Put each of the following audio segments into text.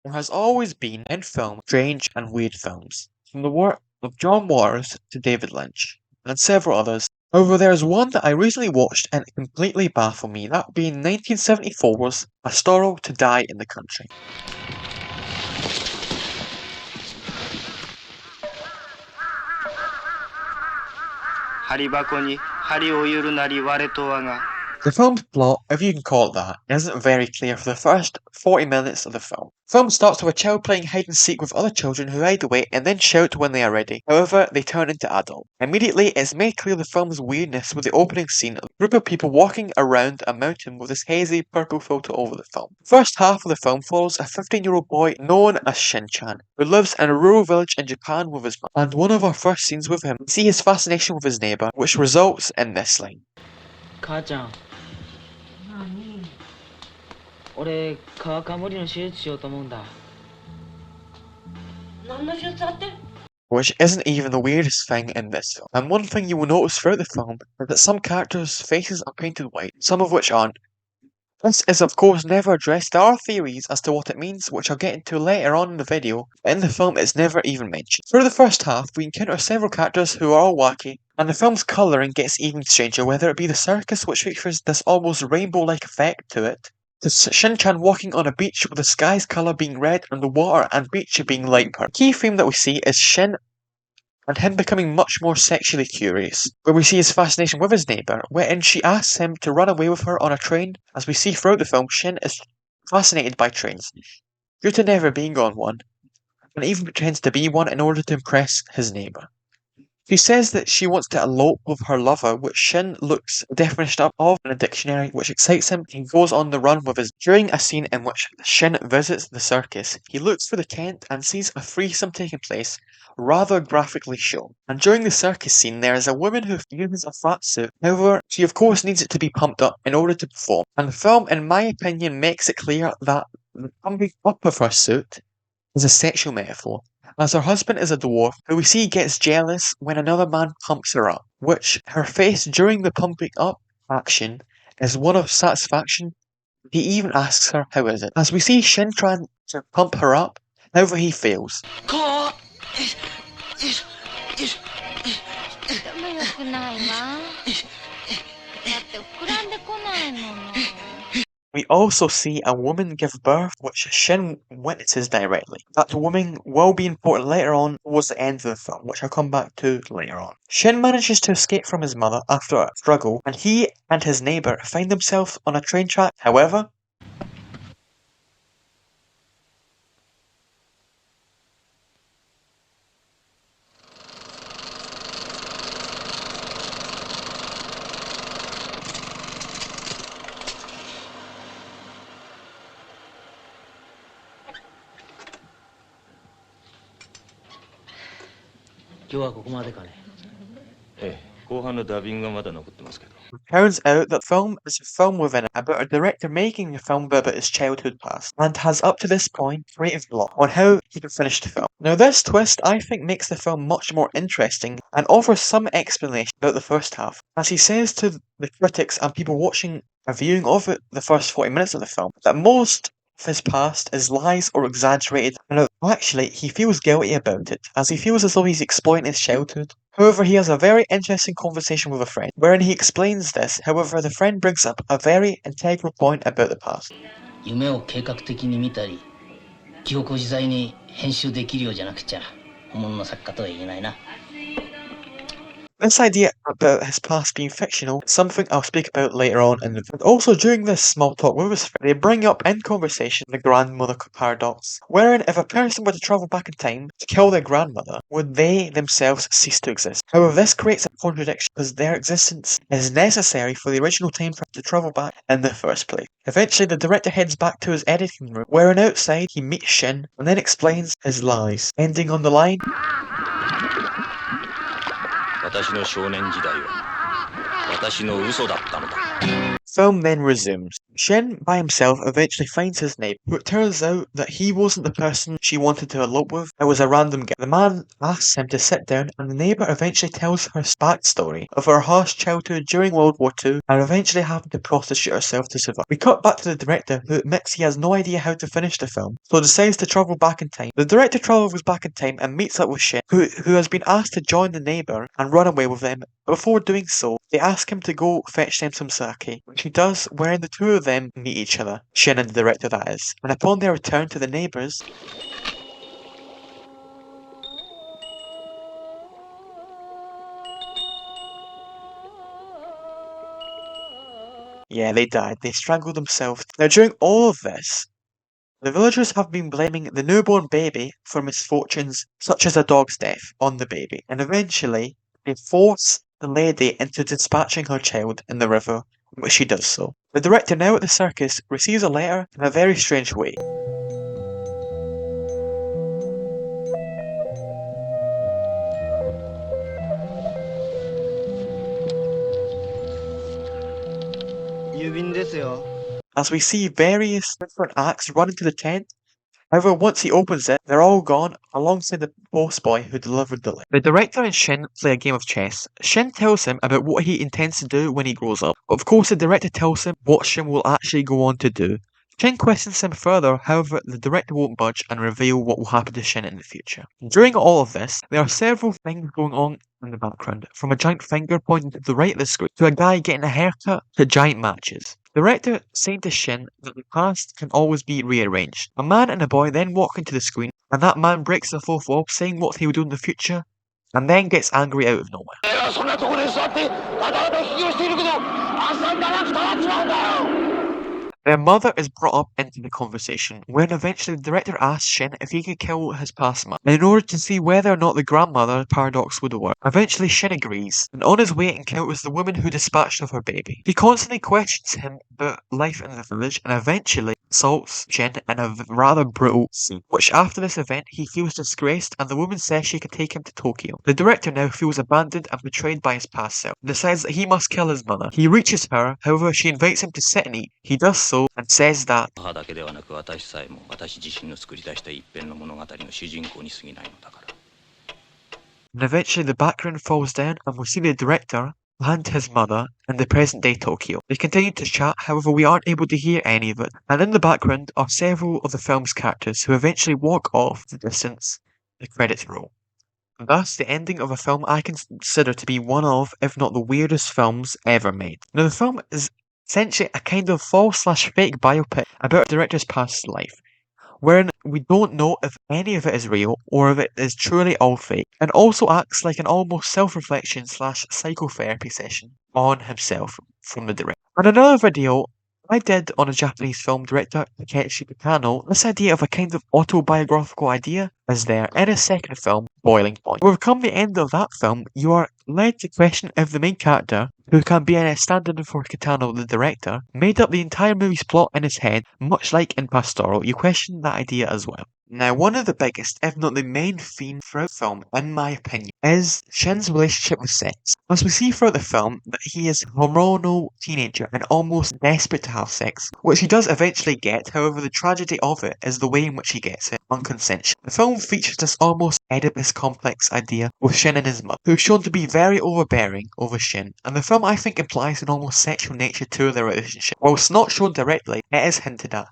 There has always been in film strange and weird films, from the work of John Waters to David Lynch, and several others. However, there is one that I recently watched and it completely baffled me, that being 1974's Pastoral to Die in the Country. The film's plot, if you can call it that, isn't very clear for the first 40 minutes of the film. The film starts with a child playing hide and seek with other children who hide away and then shout when they are ready. However, they turn into adults. Immediately, it's made clear the film's weirdness with the opening scene of a group of people walking around a mountain with this hazy purple filter over the film. The first half of the film follows a 15-year-old boy known as Shin-chan, who lives in a rural village in Japan with his mom. And one of our first scenes with him, we see his fascination with his neighbour, which results in this line. 母ちゃん、俺川かむりの手術しようと思うんだ。何の手術あって？ Which isn't even the weirdest thing in this film. And one thing you will notice throughout the film is that some characters' faces are painted white, some of which aren't. This is of course never addressed. There are theories as to what it means, which I'll get into later on in the video, but in the film it's never even mentioned. Through the first half, we encounter several characters who are all wacky, and the film's colouring gets even stranger, whether it be the circus, which features this almost rainbow-like effect to it, to Shin-chan walking on a beach with the sky's colour being red and the water and beach being light purple. The key theme that we see is Shin and him becoming much more sexually curious, where we see his fascination with his neighbour, wherein she asks him to run away with her on a train. As we see throughout the film, Shin is fascinated by trains, due to never being on one, and even pretends to be one in order to impress his neighbour. She says that she wants to elope with her lover, which Shin looks the definition up of in a dictionary, which excites him. He goes on the run with his. During a scene in which Shin visits the circus, he looks for the tent and sees a threesome taking place, rather graphically shown. And during the circus scene, there is a woman who uses a fat suit. However, she of course needs it to be pumped up in order to perform. And the film, in my opinion, makes it clear that the pumping up of her suit is a sexual metaphor, as her husband is a dwarf who we see gets jealous when another man pumps her up, which her face during the pumping up action is one of satisfaction. He even asks her, how is it? As we see Shin trying to pump her up, however he fails. We also see a woman give birth, which Shin witnesses directly. That woman will be important later on towards the end of the film, which I'll come back to later on. Shin manages to escape from his mother after a struggle, and he and his neighbour find themselves on a train track. However, turns out that film is a film within it about a director making a film about his childhood past, and has up to this point creative block on how he can finish the film. Now this twist I think makes the film much more interesting and offers some explanation about the first half, as he says to the critics and people watching a viewing of it, the first 40 minutes of the film, that most of his past is lies or exaggerated, and actually he feels guilty about it, as he feels as though he's exploiting his childhood. However, he has a very interesting conversation with a friend, wherein he explains this. However, the friend brings up a very integral point about the past. 夢を計画的に見たり、記憶を自在に編集できるようじゃなくちゃ本物の作家とは言えないな。 This idea about his past being fictional is something I'll speak about later on in the video. Also, during this small talk with his friend, they bring up in conversation the grandmother paradox, wherein if a person were to travel back in time to kill their grandmother, would they themselves cease to exist? However, this creates a contradiction because their existence is necessary for the original time for him to travel back in the first place. Eventually, the director heads back to his editing room, wherein outside he meets Shin and then explains his lies, ending on the line, Film then resumes. Shin, by himself, eventually finds his neighbor, but it turns out that he wasn't the person she wanted to elope with. It was a random guy. The man asks him to sit down, and the neighbor eventually tells her backstory of her harsh childhood during World War II, and eventually having to prostitute herself to survive. We cut back to the director, who admits he has no idea how to finish the film, so decides to travel back in time. The director travels back in time and meets up with Shin, who has been asked to join the neighbor and run away with them. Before doing so, they ask him to go fetch them some sake, which he does, wherein the two of them meet each other, Shin and the director that is, and upon their return to the neighbours, yeah, they died. They strangled themselves. Now, during all of this, the villagers have been blaming the newborn baby for misfortunes such as a dog's death on the baby, and eventually they force the lady into dispatching her child in the river, which she does so. The director, now at the circus, receives a letter in a very strange way. As we see various different acts run into the tent. However, once he opens it, they're all gone, alongside the postboy who delivered the letter. The director and Shin play a game of chess. Shin tells him about what he intends to do when he grows up. Of course, the director tells him what Shin will actually go on to do. Shin questions him further, however, the director won't budge and reveal what will happen to Shin in the future. During all of this, there are several things going on in the background, from a giant finger pointing to the right of the screen, to a guy getting a haircut, to giant matches. The director saying to Shin that the past can always be rearranged. A man and a boy then walk into the screen, and that man breaks the fourth wall, saying what he will do in the future, and then gets angry out of nowhere. Their mother is brought up into the conversation, when eventually the director asks Shin if he could kill his past mother, in order to see whether or not the grandmother paradox would work. Eventually Shin agrees, and on his way encounters the woman who dispatched of her baby. He constantly questions him about life in the village, and eventually assaults Shin in a rather brutal scene, which after this event he feels disgraced, and the woman says she can take him to Tokyo. The director now feels abandoned and betrayed by his past self, and decides that he must kill his mother. He reaches her, however she invites him to sit and eat. He does so, and says that and eventually the background falls down and we see the director and his mother in the present day Tokyo. They continue to chat, however we aren't able to hear any of it, and in the background are several of the film's characters who eventually walk off the distance. The credits roll. Thus, the ending of a film I consider to be one of, if not the weirdest films ever made. Now the film is essentially a kind of false/fake biopic about a director's past life, wherein we don't know if any of it is real or if it is truly all fake, and also acts like an almost self-reflection/psychotherapy session on himself from the director. On another video I did on a Japanese film director, Takeshi Kitano, this idea of a kind of autobiographical idea is there in his second film, Boiling Point. Where come the end of that film, you are led to question if the main character, who can be a stand-in for Kitano, the director, made up the entire movie's plot in his head, much like in Pastoral. You question that idea as well. Now, one of the biggest, if not the main theme throughout the film, in my opinion, is Shin's relationship with sex. As we see throughout the film that he is a hormonal teenager and almost desperate to have sex, which he does eventually get, however the tragedy of it is the way in which he gets it, unconsensual. The film features this almost Oedipus complex idea with Shin and his mother, who is shown to be very overbearing over Shin, and the film I think implies an almost sexual nature to their relationship. Whilst not shown directly, it is hinted at.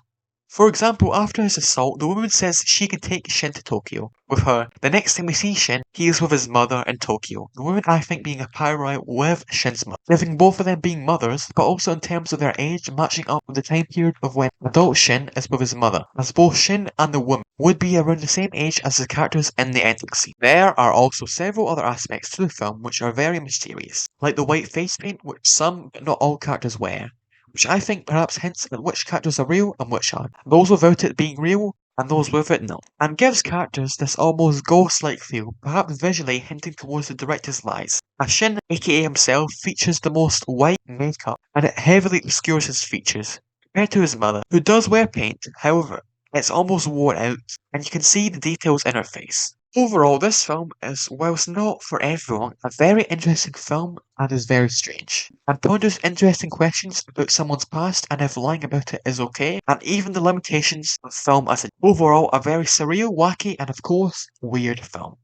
For example, after his assault, the woman says she can take Shin to Tokyo with her. The next time we see Shin, he is with his mother in Tokyo. The woman I think being a pyrite with Shin's mother, giving both of them being mothers, but also in terms of their age matching up with the time period of when adult Shin is with his mother, as both Shin and the woman would be around the same age as the characters in the ending scene. There are also several other aspects to the film which are very mysterious, like the white face paint which some but not all characters wear, which I think perhaps hints at which characters are real and which aren't, those without it being real and those with it not, and gives characters this almost ghost-like feel, perhaps visually hinting towards the director's lies. As Shin, aka himself, features the most white makeup, and it heavily obscures his features, compared to his mother, who does wear paint, however, it's almost worn out, and you can see the details in her face. Overall, this film is, whilst not for everyone, a very interesting film and is very strange, and ponders interesting questions about someone's past and if lying about it is okay, and even the limitations of film as a overall a very surreal, wacky, and of course, weird film.